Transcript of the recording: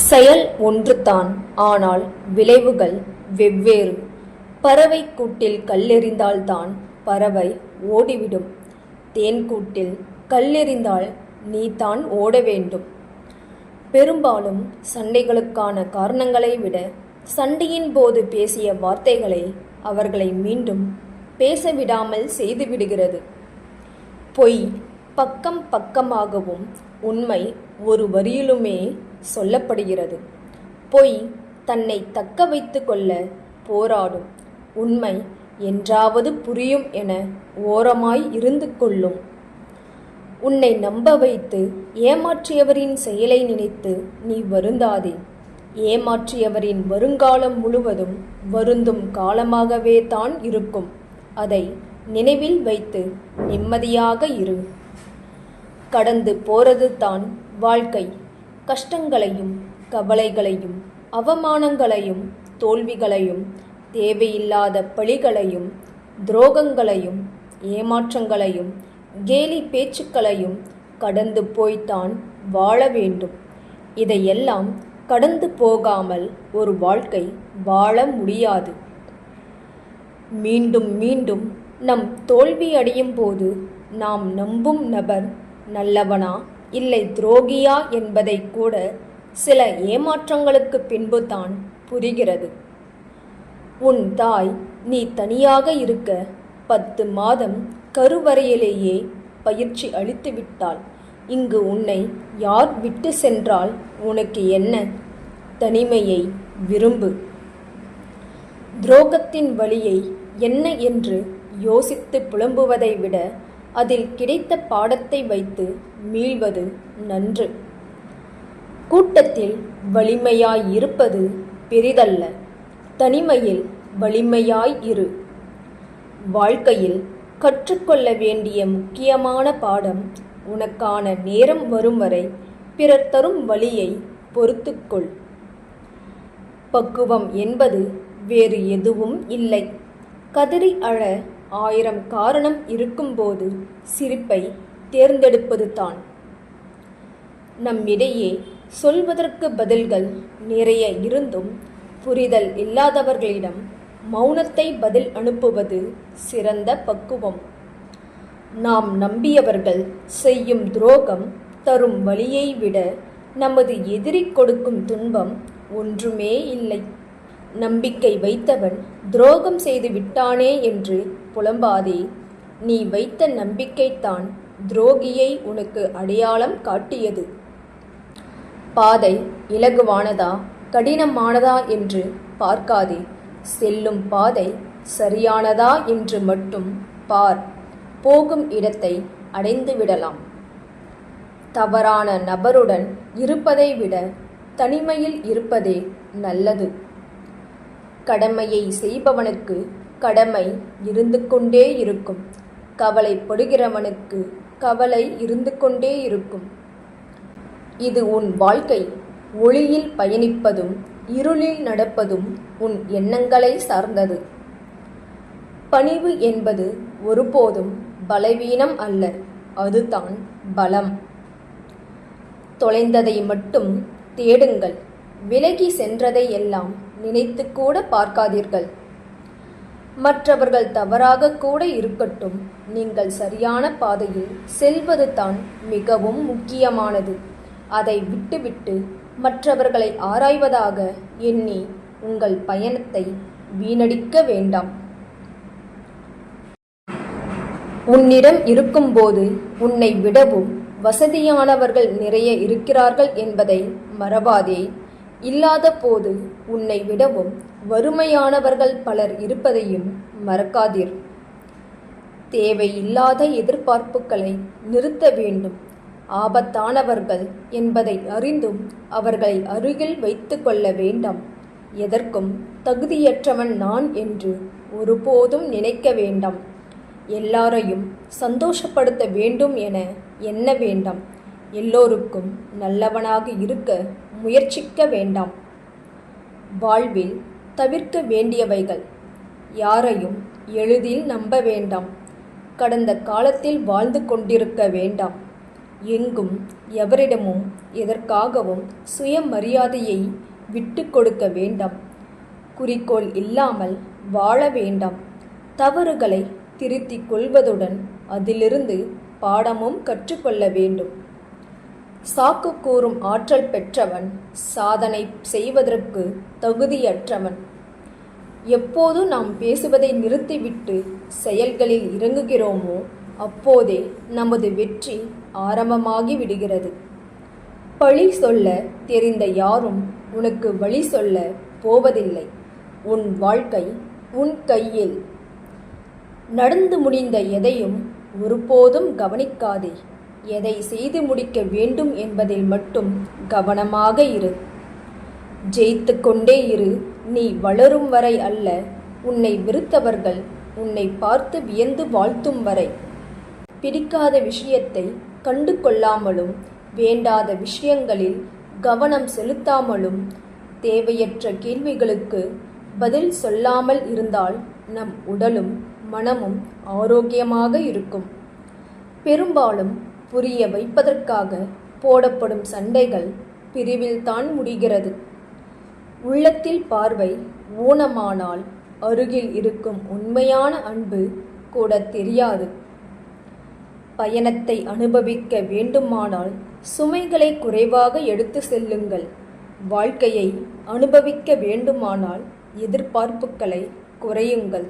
செயல் ஒன்றுதான், ஆனால் விளைவுகள் வெவ்வேறு. பறவை கூட்டில் கல்லெறிந்தால்தான் பறவை ஓடிவிடும். தேன்கூட்டில் கல்லெறிந்தால் நீதான் ஓட வேண்டும். பெரும்பாலும் சண்டைகளுக்கான காரணங்களை விட சண்டையின் போது பேசிய வார்த்தைகளை அவர்களை மீண்டும் பேசவிடாமல் செய்துவிடுகிறது. பொய் பக்கம் பக்கமாகவும் உண்மை ஒரு வரியிலுமே சொல்லப்படுகிறது. பொய் தன்னை தக்க வைத்து கொள்ள போராடும். உண்மை என்றாவது புரியும் என ஓரமாய் இருந்து கொள்ளும். உன்னை நம்ப வைத்து ஏமாற்றியவரின் செயலை நினைத்து நீ வருந்தாதே. ஏமாற்றியவரின் வருங்காலம் முழுவதும் வருந்தும் காலமாகவே தான் இருக்கும். அதை நினைவில் வைத்து நிம்மதியாக இரு. கடந்து போறது தான் வாழ்க்கை. கஷ்டங்களையும் கவலைகளையும் அவமானங்களையும் தோல்விகளையும் தேவையில்லாத பழிகளையும் துரோகங்களையும் ஏமாற்றங்களையும் கேலி பேச்சுக்களையும் கடந்து போய்த்தான் வாழ வேண்டும். இதையெல்லாம் கடந்து போகாமல் ஒரு வாழ்க்கை வாழ முடியாது. மீண்டும் மீண்டும் நம் தோல்வி அடையும் போது நாம் நம்பும் நபர் நல்லவனா இல்லை துரோகியா என்பதை கூட சில ஏமாற்றங்களுக்கு பின்பு தான் புரிகிறது. உன் தாய் நீ தனியாக இருக்க 10 மாதம் கருவறையிலேயே பயிற்சி அளித்து விட்டாள். இங்கு உன்னை யார் விட்டு சென்றால் உனக்கு என்ன? தனிமையை விரும்பு. துரோகத்தின் வழியை என்ன என்று யோசித்து புலம்புவதை விட அதில் கிடைத்த பாடத்தை வைத்து மீள்வது நன்று. கூட்டத்தில் வலிமையாய் இருப்பது பெரிதல்ல, தனிமையில் வலிமையாய் இரு. வாழ்க்கையில் கற்றுக்கொள்ள வேண்டிய முக்கியமான பாடம், உனக்கான நேரம் வரும் வரை பிறர் தரும் வழியை பொறுத்துக்கொள். பக்குவம் என்பது வேறு எதுவும் இல்லை. கதறி அழ 1000 காரணம் இருக்கும்போது சிரிப்பை தேர்ந்தெடுப்பது தான். நம்மிடையே சொல்வதற்கு பதில்கள் நிறைய இருந்தும் புரிதல் இல்லாதவர்களிடம் மௌனத்தை பதில் அனுப்புவது சிறந்த பக்குவம். நாம் நம்பியவர்கள் செய்யும் துரோகம் தரும் வலியை விட நமது எதிரி கொடுக்கும் துன்பம் ஒன்றுமே இல்லை. நம்பிக்கை வைத்தவன் துரோகம் செய்து விட்டானே என்று புலம்பாதே. நீ வைத்த நம்பிக்கைத்தான் துரோகியை உனக்கு அடையாளம் காட்டியது. பாதை இலகுவானதா கடினமானதா என்று பார்க்காதே. செல்லும் பாதை சரியானதா என்று மட்டும் பார். போகும் இடத்தை அடைந்து விடலாம். தவறான நபருடன் இருப்பதை விட தனிமையில் இருப்பதே நல்லது. கடமையை செய்பவனுக்கு கடமை இருந்து கொண்டே இருக்கும். கவலைப்படுகிறவனுக்கு கவலை இருந்து கொண்டே இருக்கும். இது உன் வாழ்க்கை. ஒளியில் பயணிப்பதும் இருளில் நடப்பதும் உன் எண்ணங்களை சார்ந்தது. பணிவு என்பது ஒருபோதும் பலவீனம் அல்ல, அதுதான் பலம். தொலைந்ததை மட்டும் தேடுங்கள். விலகி சென்றதை எல்லாம் நினைத்து கூட பார்க்காதீர்கள். மற்றவர்கள் தவறாக கூட இருக்கட்டும், நீங்கள் சரியான பாதையில் செல்வது தான் மிகவும் முக்கியமானது. அதை விட்டுவிட்டு மற்றவர்களை ஆராய்வதாக எண்ணி உங்கள் பயணத்தை வீணடிக்க வேண்டாம். உன்னிடம் இருக்கும்போது உன்னை விடவும் வசதியானவர்கள் நிறைய இருக்கிறார்கள் என்பதை மறவாதே. இல்லாத போது உன்னை விடவும் வறுமையானவர்கள் பலர் இருப்பதையும் மறக்காதீர். தேவையில்லாத எதிர்பார்ப்புகளை நிறுத்த வேண்டும். ஆபத்தானவர்கள் என்பதை அறிந்தும் அவர்களை அருகில் வைத்து கொள்ள வேண்டாம். எதற்கும் தகுதியற்றவன் நான் என்று ஒருபோதும் நினைக்க வேண்டாம். எல்லாரையும் சந்தோஷப்படுத்த வேண்டும் என எண்ண வேண்டாம். எல்லோருக்கும் நல்லவனாக இருக்க முயற்சிக்க வேண்டாம். வாழ்வில் தவிர்க்க வேண்டியவைகள். யாரையும் எளிதில் நம்ப வேண்டாம். கடந்த காலத்தில் வாழ்ந்து கொண்டிருக்க வேண்டாம். எங்கும் எவரிடமும் எதற்கும் யாருக்காகவும் சுயமரியாதையை விட்டு கொடுக்க வேண்டாம். குறிக்கோள் இல்லாமல் வாழ வேண்டாம். தவறுகளை திருத்திக் கொள்வதுடன் அதிலிருந்து பாடமும் கற்றுக்கொள்ள வேண்டும். சாக்கு கூறும் ஆற்றல் பெற்றவன் சாதனை செய்வதற்கு தகுதியற்றவன். எப்போது நாம் பேசுவதை நிறுத்திவிட்டு செயல்களில் இறங்குகிறோமோ அப்போதே நமது வெற்றி ஆரம்பமாகி விடுகிறது. பழி சொல்ல தெரிந்த யாரும் உனக்கு வழி சொல்ல போவதில்லை. உன் வாழ்க்கை உன் கையில். நடந்து முடிந்த எதையும் ஒருபோதும் கவனிக்காதே. எதை செய்து முடிக்க வேண்டும் என்பதில் மட்டும் கவனமாக இரு. ஜெயித்து கொண்டே இரு. நீ வளரும் வரை அல்ல, உன்னை வெறுத்தவர்கள் உன்னை பார்த்து வியந்து வாழ்த்தும் வரை. பிடிக்காத விஷயத்தை கண்டு கொள்ளாமலும் வேண்டாத விஷயங்களில் கவனம் செலுத்தாமலும் தேவையற்ற கேள்விகளுக்கு பதில் சொல்லாமல் இருந்தால் நம் உடலும் மனமும் ஆரோக்கியமாக இருக்கும். பெரும்பாலும் புரிய வைப்பதற்காக போடப்படும் சண்டைகள் பிரிவில்தான் முடிகிறது. உள்ளத்தில் பார்வை ஊனமானால் அருகில் இருக்கும் உண்மையான அன்பு கூட தெரியாது. பயணத்தை அனுபவிக்க வேண்டுமானால் சுமைகளை குறைவாக எடுத்து செல்லுங்கள். வாழ்க்கையை அனுபவிக்க வேண்டுமானால் எதிர்பார்ப்புகளை குறையுங்கள்.